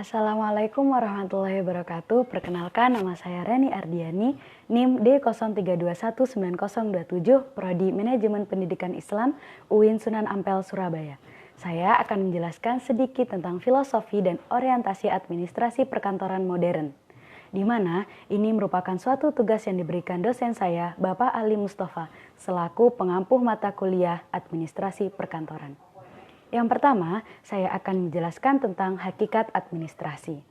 Assalamualaikum warahmatullahi wabarakatuh. Perkenalkan, nama saya Reni Ardiani, NIM D03219027, Prodi Manajemen Pendidikan Islam, UIN Sunan Ampel, Surabaya. Saya akan menjelaskan sedikit tentang filosofi dan orientasi administrasi perkantoran modern, di mana ini merupakan suatu tugas yang diberikan dosen saya, Bapak Ali Mustafa, selaku pengampuh mata kuliah administrasi perkantoran. Yang pertama, saya akan menjelaskan tentang hakikat administrasi.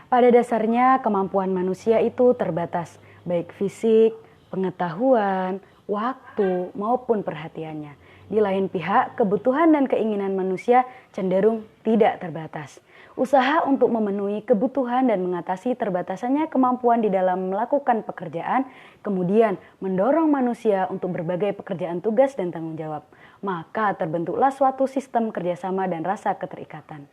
Pada dasarnya, kemampuan manusia itu terbatas, baik fisik, pengetahuan, waktu, maupun perhatiannya. Di lain pihak, kebutuhan dan keinginan manusia cenderung tidak terbatas. Usaha untuk memenuhi kebutuhan dan mengatasi terbatasannya kemampuan di dalam melakukan pekerjaan, kemudian mendorong manusia untuk berbagai pekerjaan tugas dan tanggung jawab. Maka terbentuklah suatu sistem kerjasama dan rasa keterikatan.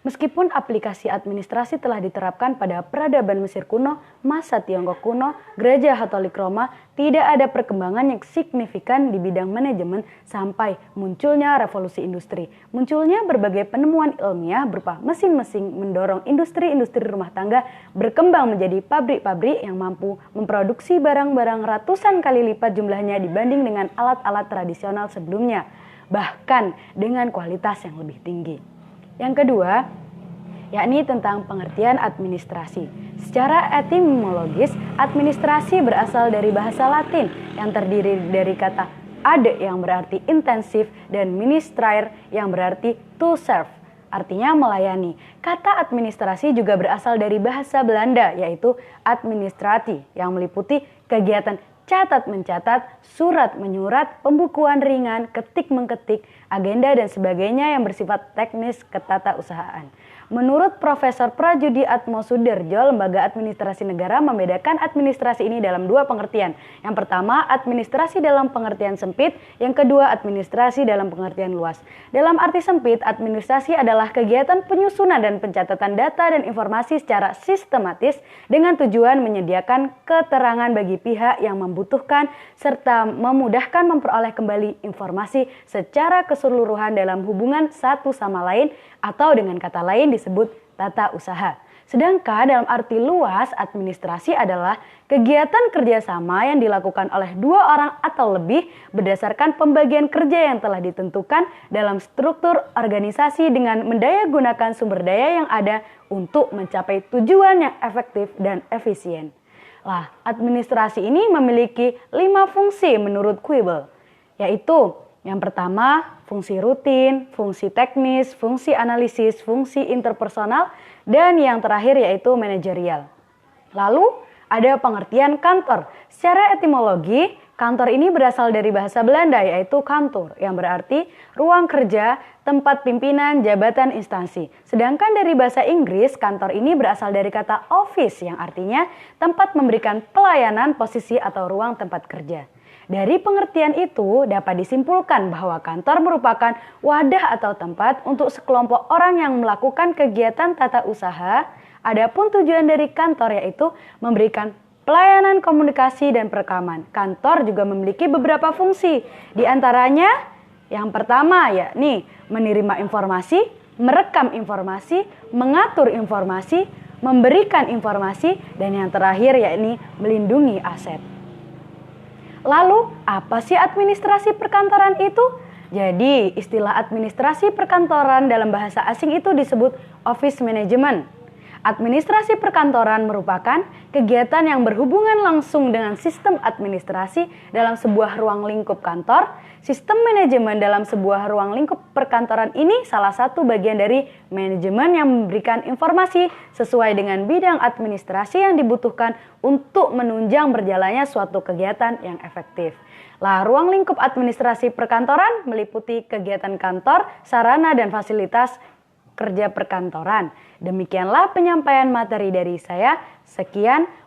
Meskipun aplikasi administrasi telah diterapkan pada peradaban Mesir kuno, masa Tiongkok kuno, gereja Katolik Roma, tidak ada perkembangan yang signifikan di bidang manajemen sampai munculnya revolusi industri. Munculnya berbagai penemuan ilmiah berupa mesin-mesin mendorong industri-industri rumah tangga berkembang menjadi pabrik-pabrik yang mampu memproduksi barang-barang ratusan kali lipat jumlahnya dibanding dengan alat-alat tradisional sebelumnya, bahkan dengan kualitas yang lebih tinggi. Yang kedua, yakni tentang pengertian administrasi. Secara etimologis, administrasi berasal dari bahasa Latin yang terdiri dari kata ad yang berarti intensif dan ministraire yang berarti to serve, artinya melayani. Kata administrasi juga berasal dari bahasa Belanda, yaitu administrati, yang meliputi kegiatan catat-mencatat, surat-menyurat, pembukuan ringan, ketik-mengketik, agenda dan sebagainya yang bersifat teknis ketatausahaan. Menurut Profesor Prajudi Atmosudarjo, Lembaga Administrasi Negara membedakan administrasi ini dalam dua pengertian. Yang pertama, administrasi dalam pengertian sempit, yang kedua, administrasi dalam pengertian luas. Dalam arti sempit, administrasi adalah kegiatan penyusunan dan pencatatan data dan informasi secara sistematis dengan tujuan menyediakan keterangan bagi pihak yang membutuhkan serta memudahkan memperoleh kembali informasi secara keseluruhan dalam hubungan satu sama lain, atau dengan kata lain disebut tata usaha. Sedangkan dalam arti luas, administrasi adalah kegiatan kerjasama yang dilakukan oleh dua orang atau lebih berdasarkan pembagian kerja yang telah ditentukan dalam struktur organisasi dengan mendayagunakan sumber daya yang ada untuk mencapai tujuan yang efektif dan efisien. Administrasi ini memiliki 5 fungsi menurut Quibble, yaitu yang pertama, fungsi rutin, fungsi teknis, fungsi analisis, fungsi interpersonal, dan yang terakhir yaitu manajerial. Lalu ada pengertian kantor. Secara etimologi, kantor ini berasal dari bahasa Belanda yaitu kantor, yang berarti ruang kerja, tempat pimpinan, jabatan, instansi. Sedangkan dari bahasa Inggris, kantor ini berasal dari kata office yang artinya tempat memberikan pelayanan, posisi atau ruang tempat kerja. Dari pengertian itu dapat disimpulkan bahwa kantor merupakan wadah atau tempat untuk sekelompok orang yang melakukan kegiatan tata usaha. Adapun tujuan dari kantor yaitu memberikan pelayanan komunikasi dan perekaman. Kantor juga memiliki beberapa fungsi. Di antaranya yang pertama yakni menerima informasi, merekam informasi, mengatur informasi, memberikan informasi, dan yang terakhir yakni melindungi aset. Lalu, apa sih administrasi perkantoran itu? Jadi, istilah administrasi perkantoran dalam bahasa asing itu disebut office management. Administrasi perkantoran merupakan kegiatan yang berhubungan langsung dengan sistem administrasi dalam sebuah ruang lingkup kantor. Sistem manajemen dalam sebuah ruang lingkup perkantoran ini salah satu bagian dari manajemen yang memberikan informasi sesuai dengan bidang administrasi yang dibutuhkan untuk menunjang berjalannya suatu kegiatan yang efektif. Ruang lingkup administrasi perkantoran meliputi kegiatan kantor, sarana dan fasilitas kerja perkantoran. Demikianlah penyampaian materi dari saya. Sekian.